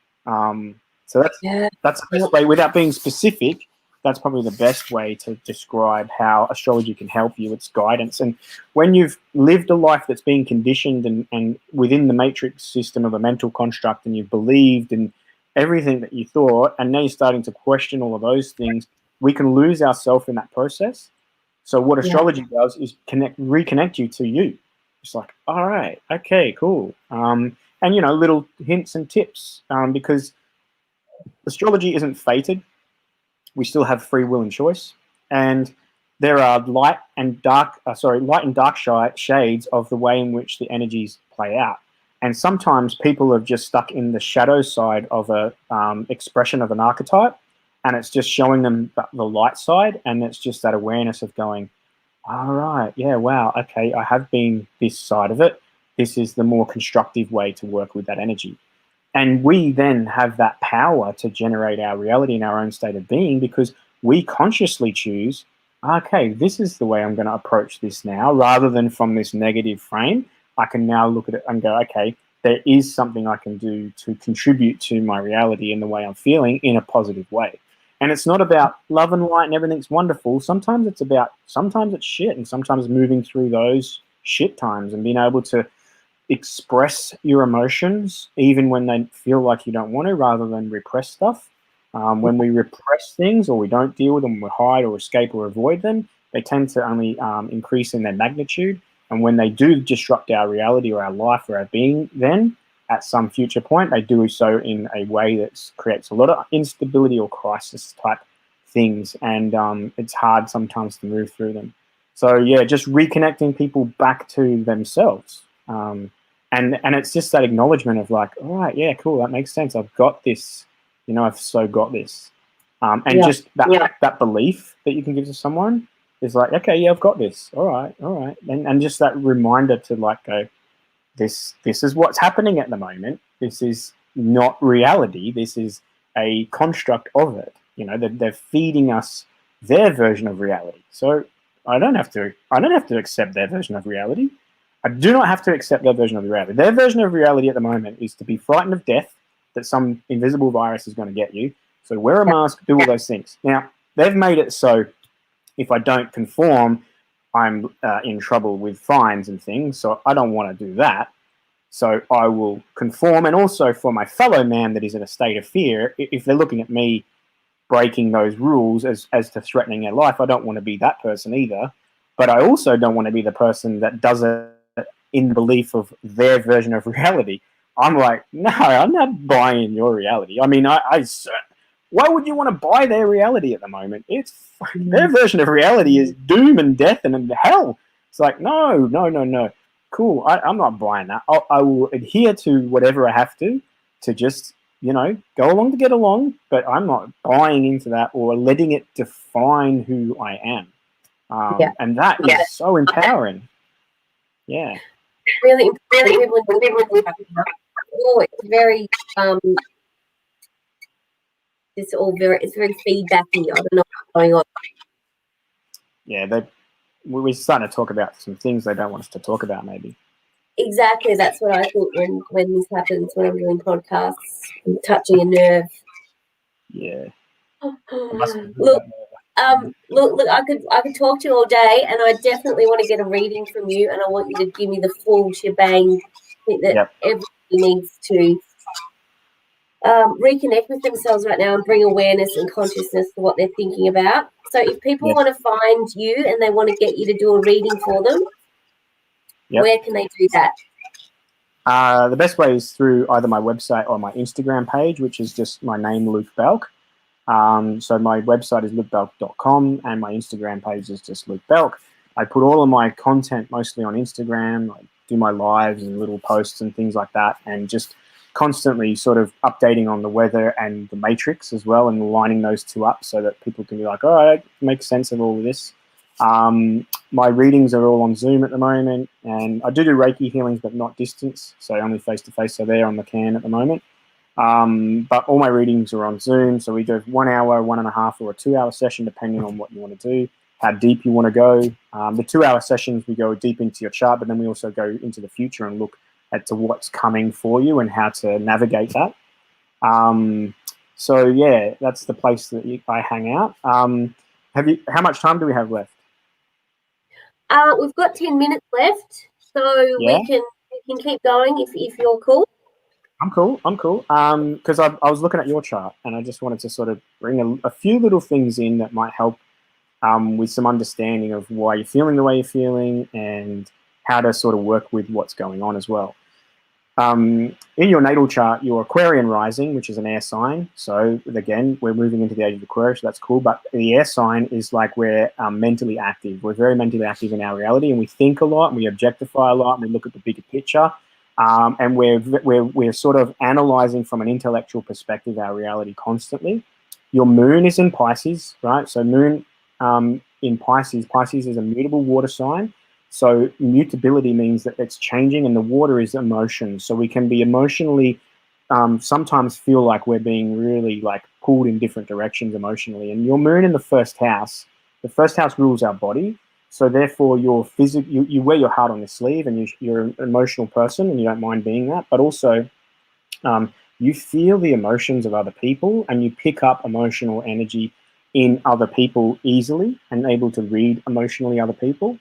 [SPEAKER 2] So that's the best way, without being specific. That's probably the best way to describe how astrology can help you. It's guidance. And when you've lived a life that's been conditioned and within the matrix system of a mental construct, and you've believed in everything that you thought, and now you're starting to question all of those things, we can lose ourselves in that process. So what astrology does is reconnect you to you. It's like, all right, okay, cool. And, little hints and tips, because astrology isn't fated. We still have free will and choice. And there are light and dark shades of the way in which the energies play out. And sometimes people are just stuck in the shadow side of a expression of an archetype, and it's just showing them the light side, and it's just that awareness of going, all right, yeah, wow, okay, I have been this side of it. This is the more constructive way to work with that energy. And we then have that power to generate our reality in our own state of being, because we consciously choose, okay, this is the way I'm going to approach this now, rather than from this negative frame. I can now look at it and go, okay, there is something I can do to contribute to my reality and the way I'm feeling in a positive way. And it's not about love and light and everything's wonderful. Sometimes it's shit, and sometimes moving through those shit times and being able to express your emotions even when they feel like you don't want to, rather than repress stuff. When we repress things, or we don't deal with them, we hide or escape or avoid them, they tend to only increase in their magnitude. And when they do disrupt our reality or our life or our being, then at some future point, they do so in a way that creates a lot of instability or crisis type things, and it's hard sometimes to move through them. So yeah, just reconnecting people back to themselves, and it's just that acknowledgement of like, all right, yeah, cool, that makes sense. I've got this, I've so got this, and just that belief that you can give to someone is like, okay, yeah, I've got this. All right, and just that reminder to like go, this is what's happening at the moment. This is not reality. This is a construct of it. They're feeding us their version of reality. So I don't have to accept their version of reality. I do not have to accept their version of reality. Their version of reality at the moment is to be frightened of death, that some invisible virus is going to get you. So wear a mask, do all those things. Now, they've made it so if I don't conform, I'm in trouble with fines and things. So I don't want to do that. So I will conform. And also for my fellow man that is in a state of fear, if they're looking at me breaking those rules as to threatening their life, I don't want to be that person either. But I also don't want to be the person that does it in the belief of their version of reality. I'm like, no, I'm not buying your reality. I mean, why would you want to buy their reality at the moment? It's their version of reality is doom and death and hell. It's like, no. Cool. I'm not buying that. I will adhere to whatever I have to just, go along to get along, but I'm not buying into that or letting it define who I am. And that is so empowering. Yeah.
[SPEAKER 1] Really important. Oh, it's very it's very feedbacky. I don't know what's going on.
[SPEAKER 2] Yeah, we're starting to talk about some things they don't want us to talk about, maybe.
[SPEAKER 1] Exactly, that's what I think when this happens, when I'm doing podcasts, touching a nerve.
[SPEAKER 2] Yeah.
[SPEAKER 1] Look, I could talk to you all day, and I definitely want to get a reading from you, and I want you to give me the full shebang. I think that everybody needs to reconnect with themselves right now and bring awareness and consciousness to what they're thinking about. So if people want to find you and they want to get you to do a reading for them, where can they do that?
[SPEAKER 2] The best way is through either my website or my Instagram page, which is just my name, Luke Balcke. So my website is lukebalcke.com and my Instagram page is just Luke Balcke. I put all of my content mostly on Instagram. I do my lives and little posts and things like that, and just constantly sort of updating on the weather and the matrix as well, and lining those two up so that people can be like, all right, make sense of all of this. My readings are all on Zoom at the moment, and I do Reiki healings, but not distance, so only face-to-face, so they're on the can at the moment. But all my readings are on Zoom, so we do 1 hour, 1.5, or a 2-hour session, depending on what you want to do, how deep you want to go. The 2-hour sessions, we go deep into your chart, but then we also go into the future and look at to what's coming for you and how to navigate that. So yeah, that's the place that I hang out. How much time do we have left?
[SPEAKER 1] We've got 10 minutes left, so we can keep going if you're cool.
[SPEAKER 2] I'm cool. Because I was looking at your chart and I just wanted to sort of bring a few little things in that might help with some understanding of why you're feeling the way you're feeling and how to sort of work with what's going on as well. In your natal chart, you're Aquarian rising, which is an air sign. So again, we're moving into the age of Aquarius, so that's cool. But the air sign is like we're mentally active. We're very mentally active in our reality, and we think a lot, and we objectify a lot, and we look at the bigger picture. And we're sort of analyzing from an intellectual perspective our reality constantly. Your moon is in Pisces, right? So moon in Pisces is a mutable water sign. So mutability means that it's changing, and the water is emotion. So we can be emotionally, sometimes feel like we're being really like pulled in different directions emotionally. And your moon in the first house rules our body. So therefore, you wear your heart on your sleeve, and you're an emotional person, and you don't mind being that. But also, you feel the emotions of other people, and you pick up emotional energy in other people easily, and able to read emotionally other people.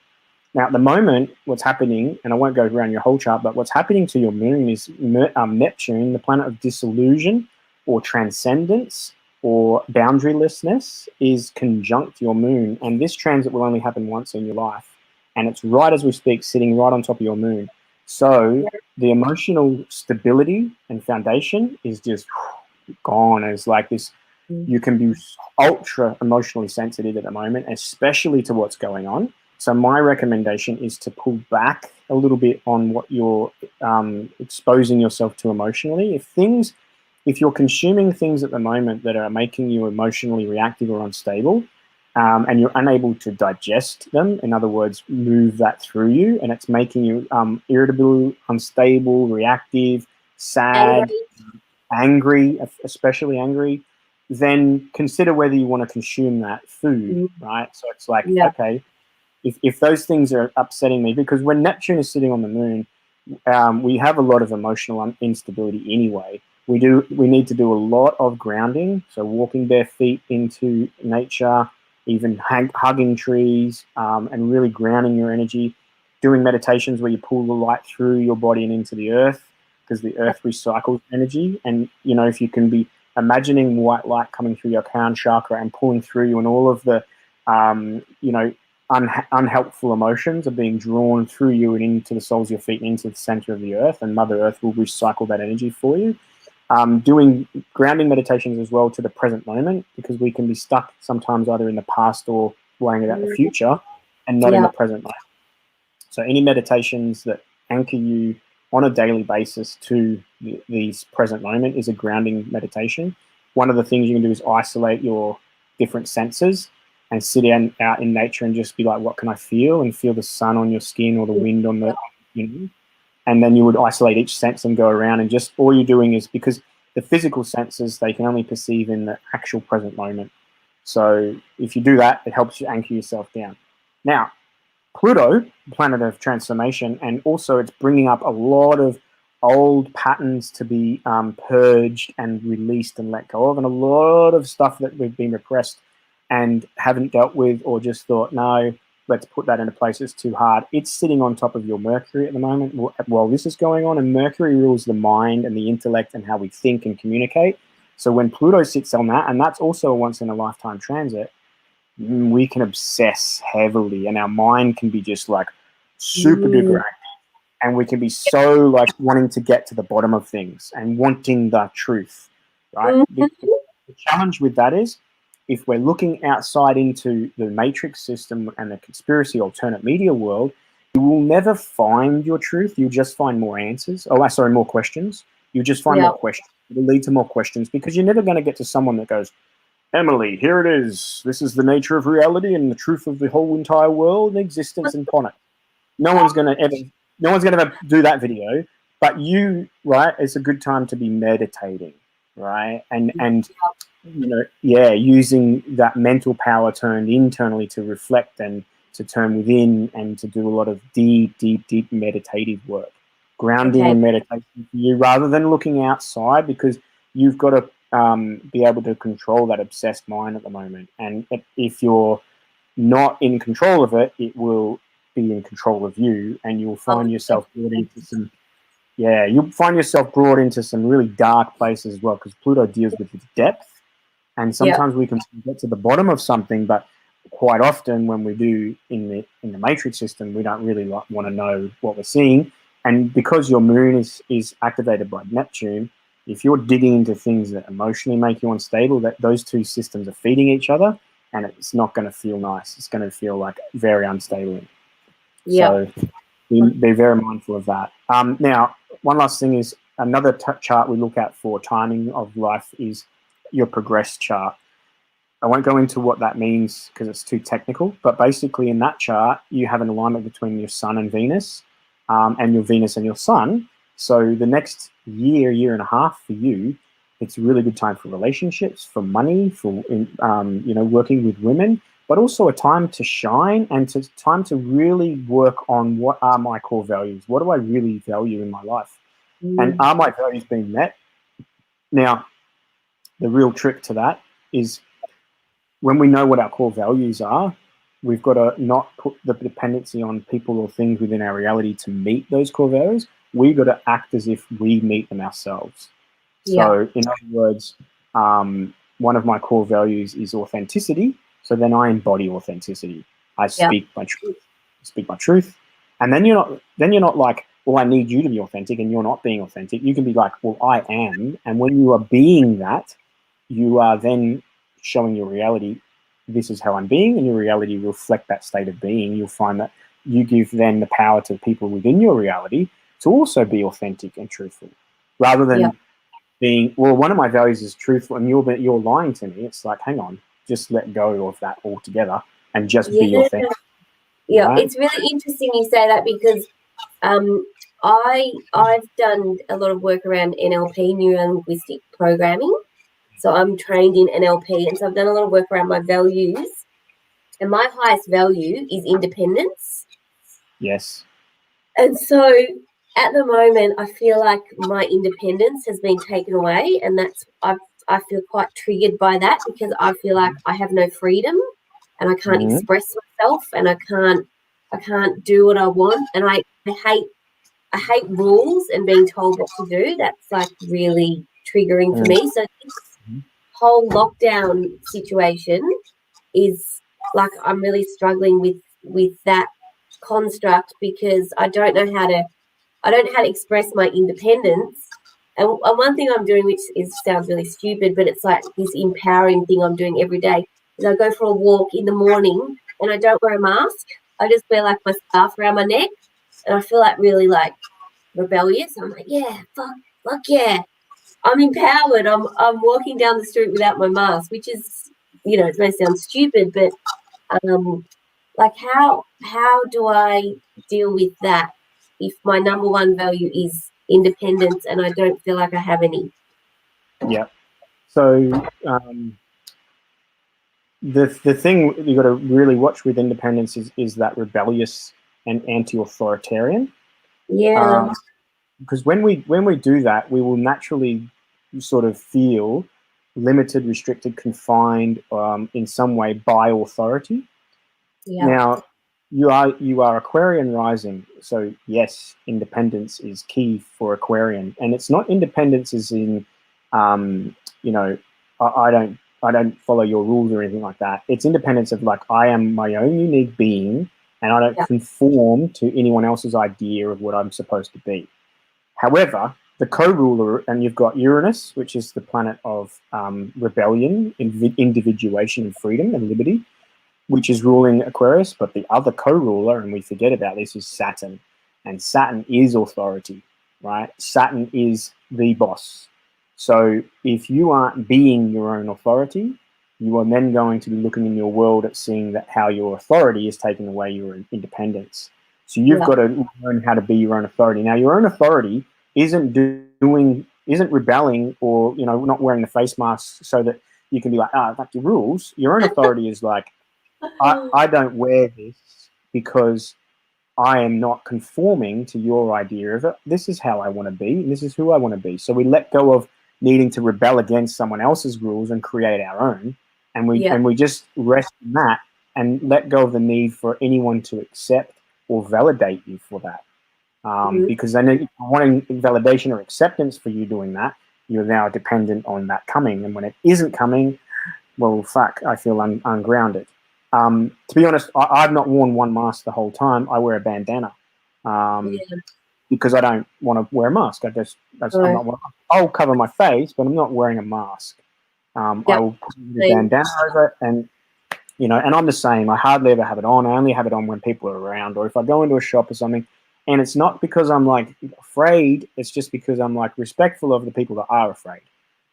[SPEAKER 2] Now, at the moment, what's happening, and I won't go around your whole chart, but what's happening to your moon is Neptune, the planet of disillusion or transcendence or boundarylessness, is conjunct your moon. And this transit will only happen once in your life. And it's right as we speak, sitting right on top of your moon. So the emotional stability and foundation is just gone. It's like this, you can be ultra emotionally sensitive at the moment, especially to what's going on. So my recommendation is to pull back a little bit on what you're exposing yourself to emotionally. If you're consuming things at the moment that are making you emotionally reactive or unstable, and you're unable to digest them, in other words, move that through you, and it's making you irritable, unstable, reactive, sad, angry, especially angry, then consider whether you want to consume that food, right? So it's like, okay, if those things are upsetting me, because when Neptune is sitting on the moon, we have a lot of emotional instability anyway. We need to do a lot of grounding, so walking bare feet into nature, even hugging trees, and really grounding your energy, doing meditations where you pull the light through your body and into the earth, because the earth recycles energy. And, you know, if you can be imagining white light coming through your crown chakra and pulling through you, and all of the, you know, unhelpful emotions are being drawn through you and into the soles of your feet and into the center of the earth, and Mother Earth will recycle that energy for you. Doing grounding meditations as well to the present moment, because we can be stuck sometimes either in the past or worrying about the future and not in the present moment. So any meditations that anchor you on a daily basis to these present moment is a grounding meditation. One of the things you can do is isolate your different senses and sit out in nature and just be like, what can I feel? And feel the sun on your skin or the wind on the, you know. And then you would isolate each sense and go around, and just all you're doing is, because the physical senses, they can only perceive in the actual present moment. So if you do that, it helps you anchor yourself down. Now, Pluto, planet of transformation, and also it's bringing up a lot of old patterns to be purged and released and let go of, and a lot of stuff that we've been repressed and haven't dealt with, or just thought, no, let's put that into place, it's too hard. It's sitting on top of your Mercury at the moment while this is going on, and Mercury rules the mind and the intellect and how we think and communicate. So when Pluto sits on that, and that's also a once-in-a-lifetime transit, we can obsess heavily, and our mind can be just like super duper active, and we can be so like wanting to get to the bottom of things and wanting the truth, right? The challenge with that is, if we're looking outside into the matrix system and the conspiracy alternate media world, you will never find your truth. You'll just find more answers. More questions. You'll just find more questions. It'll lead to more questions, because you're never going to get to someone that goes, Emily, here it is. This is the nature of reality and the truth of the whole entire world and existence and planet. No one's going to ever do that video. But you, right, it's a good time to be meditating, right? And you know, using that mental power turned internally to reflect and to turn within and to do a lot of deep meditative work, grounding and meditation for you, rather than looking outside, because you've got to be able to control that obsessed mind at the moment. And if you're not in control of it, it will be in control of you, and you'll find yourself brought into some, you'll find yourself brought into some really dark places as well, because Pluto deals with its depth. And sometimes we can get to the bottom of something, but quite often when we do in the matrix system, we don't really want to know what we're seeing. And because your moon is activated by Neptune, if you're digging into things that emotionally make you unstable, that those two systems are feeding each other, and it's not going to feel nice. It's going to feel like very unstable. So be very mindful of that. Now, one last thing is, another chart we look at for timing of life is your progress chart. I won't go into what that means because it's too technical, but basically in that chart, you have an alignment between your sun and Venus, and your Venus and your sun. So the next year and a half for you, it's a really good time for relationships, for money, for working with women, but also a time to shine and time to really work on what are my core values. What do I really value in my life? And are my values being met? Now, the real trick to that is, when we know what our core values are, we've got to not put the dependency on people or things within our reality to meet those core values. We've got to act as if we meet them ourselves. So in other words, one of my core values is authenticity. So then I embody authenticity. I speak my truth. And then you're not like
[SPEAKER 3] well, I need you to be authentic and you're not being authentic. You can be like, well, I am. And when you are being that, you are then showing your reality, this is how I'm being, and your reality will reflect that state of being. You'll find that you give then the power to people within your reality to also be authentic and truthful, rather than being, well, one of my values is truthful and you're lying to me. It's like, hang on, just let go of that altogether and just be authentic.
[SPEAKER 1] Yeah,
[SPEAKER 3] right?
[SPEAKER 1] it's really interesting you say that, because I've done a lot of work around NLP, neuro linguistic programming. So I'm trained in NLP, and so I've done a lot of work around my values. And my highest value is independence.
[SPEAKER 3] Yes.
[SPEAKER 1] And so at the moment, I feel like my independence has been taken away, and I feel quite triggered by that, because I feel like I have no freedom and I can't express myself, and I can't do what I want, and I hate rules and being told what to do. That's like really triggering for me. So this whole lockdown situation is like, I'm really struggling with that construct, because I don't know how to express my independence. And one thing I'm doing, which sounds really stupid, but it's like this empowering thing I'm doing every day, is I go for a walk in the morning and I don't wear a mask. I just wear like my scarf around my neck, and I feel like really like rebellious. I'm like, yeah, fuck yeah, I'm empowered. I'm walking down the street without my mask, which is, it may sound stupid, but like how do I deal with that if my number one value is independence and I don't feel like I have any?
[SPEAKER 3] Yeah. So the thing you got to really watch with independence is that rebellious and anti-authoritarian.
[SPEAKER 1] Yeah.
[SPEAKER 3] Because when we do that, we will naturally sort of feel limited, restricted, confined in some way by authority.
[SPEAKER 1] Yeah.
[SPEAKER 3] Now, you are Aquarian rising, so yes, independence is key for Aquarian, and it's not independence as in, I don't follow your rules or anything like that. It's independence of like, I am my own unique being, and I don't conform to anyone else's idea of what I'm supposed to be. However, the co-ruler, and you've got Uranus, which is the planet of rebellion, individuation, and freedom and liberty, which is ruling Aquarius, but the other co-ruler, and we forget about this, is Saturn. And Saturn is authority, right? Saturn is the boss. So if you aren't being your own authority, you are then going to be looking in your world at seeing that how your authority is taking away your independence. So you've got to learn how to be your own authority. Now, your own authority isn't rebelling or, not wearing the face mask so that you can be like, fuck your rules. Your own authority is like, I don't wear this because I am not conforming to your idea of it. This is how I want to be, and this is who I want to be. So we let go of needing to rebel against someone else's rules and create our own, and we just rest in that and let go of the need for anyone to accept or validate you for that. Because then if you're wanting validation or acceptance for you doing that, you're now dependent on that coming, and when it isn't coming, well, fuck, I feel ungrounded. To be honest, I've not worn one mask the whole time. I wear a bandana because I don't want to wear a mask. I'm not. I'll cover my face, but I'm not wearing a mask. I will put the bandana over it, and and I'm the same. I hardly ever have it on. I only have it on when people are around, or if I go into a shop or something. And it's not because I'm like afraid. It's just because I'm like respectful of the people that are afraid.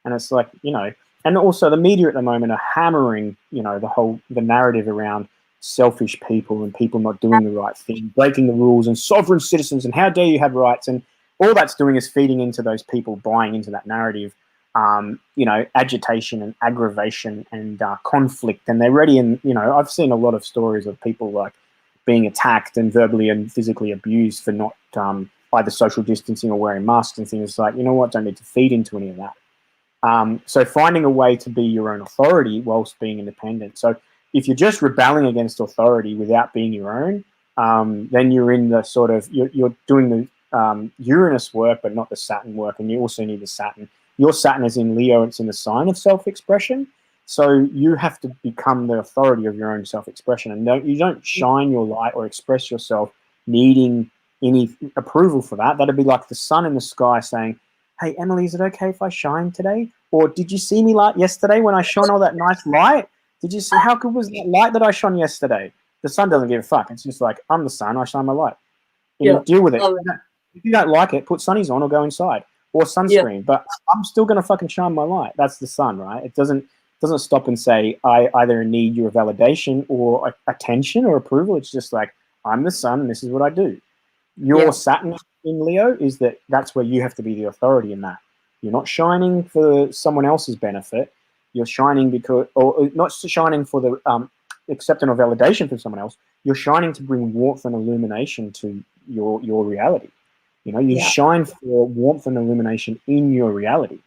[SPEAKER 3] And it's like, and also the media at the moment are hammering, the narrative around selfish people and people not doing the right thing, breaking the rules, and sovereign citizens, and how dare you have rights. And all that's doing is feeding into those people buying into that narrative, agitation and aggravation and conflict. And they're ready. And, I've seen a lot of stories of people like being attacked and verbally and physically abused for not either social distancing or wearing masks and things. Like, don't need to feed into any of that. So finding a way to be your own authority whilst being independent. So if you're just rebelling against authority without being your own, then you're in the sort of, you're doing the Uranus work, but not the Saturn work. And you also need the Saturn. Your Saturn is in Leo. It's in the sign of self-expression. So you have to become the authority of your own self-expression, and you don't shine your light or express yourself needing, any approval for that. That'd be like the sun in the sky saying, "Hey, Emily, is it okay if I shine today? Or did you see me like yesterday when I shone all that nice light? Did you see how good was that light that I shone yesterday?" The sun doesn't give a fuck. It's just like, I'm the sun, I shine my light. Deal with it. If you don't like it, put sunnies on or go inside, or sunscreen. But I'm still gonna fucking shine my light. That's the sun, right? It doesn't stop and say I either need your validation or attention or approval. It's just like, I'm the sun and this is what I do. Your Saturn in Leo is that's where you have to be the authority in that. You're not shining for someone else's benefit. You're shining because, or not shining for the acceptance or validation from someone else. You're shining to bring warmth and illumination to your reality. You know, you shine for warmth and illumination in your reality.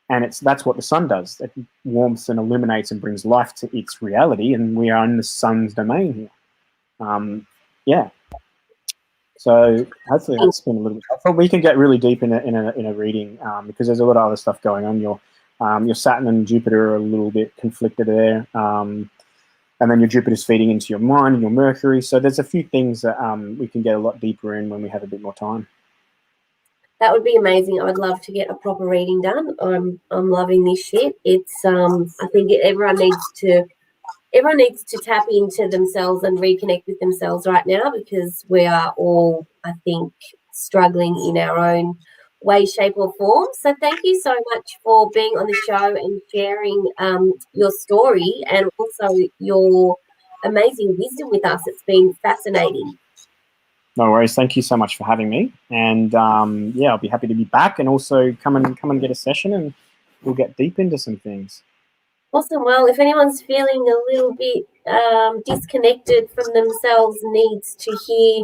[SPEAKER 3] And that's what the sun does. It warms and illuminates and brings life to its reality, and we are in the sun's domain here. So hopefully that's been a little bit helpful. We can get really deep in a reading because there's a lot of other stuff going on. Your Saturn and Jupiter are a little bit conflicted there, and then your Jupiter's feeding into your mind and your Mercury. So there's a few things that we can get a lot deeper in when we have a bit more time.
[SPEAKER 1] That would be amazing. I would love to get a proper reading done. I'm loving this shit. It's I think everyone needs to tap into themselves and reconnect with themselves right now, because we are all, I think, struggling in our own way, shape or form. So thank you so much for being on the show and sharing your story and also your amazing wisdom with us. It's been fascinating.
[SPEAKER 3] No worries. Thank you so much for having me. And I'll be happy to be back, and also come and get a session, and we'll get deep into some things.
[SPEAKER 1] Awesome. Well, if anyone's feeling a little bit disconnected from themselves, needs to hear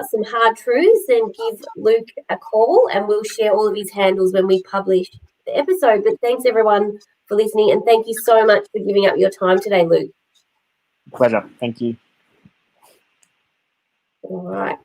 [SPEAKER 1] some hard truths, then give Luke a call, and we'll share all of his handles when we publish the episode. But thanks everyone for listening, and thank you so much for giving up your time today, Luke.
[SPEAKER 3] Pleasure. Thank you.
[SPEAKER 1] All right.